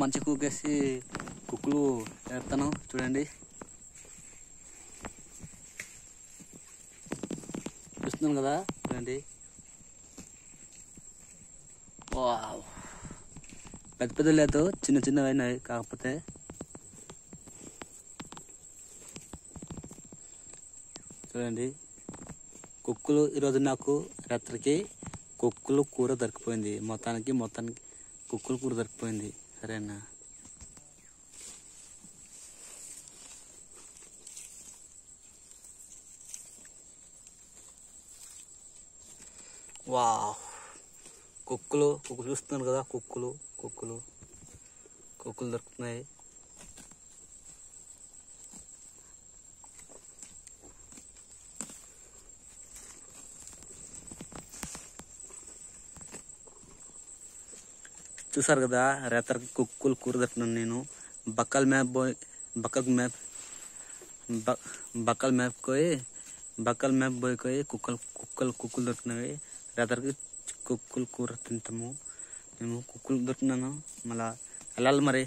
మంచి కూకేసి కుక్కులు వేస్తాను చూడండి. చూస్తున్నాను కదా చూడండి. వావ్, పెద్ద పెద్ద లేదు, చిన్న చిన్నవి అయినాయి. కాకపోతే చూడండి కుక్కులు. ఈరోజు నాకు రాత్రికి కుక్కులు కూర దొరికిపోయింది. మొత్తానికి కుక్కులు కూర దొరికిపోయింది. సరేనా? వావ్, కుక్కులు చూస్తున్నారు కదా. కుక్కులు దొరుకుతున్నాయి. చూసారు కదా, రేతరికి కుక్కులు కూర దొరుకుతున్నాను నేను. బక్కల మ్యాప్ పోయి కుక్కలు దొరుకుతున్నాయి. రేతరికి కుక్కులు కూర తింటాము మేము. కుక్కులు దొరుకుతున్నాను. మళ్ళా వెళ్ళాలి మరి.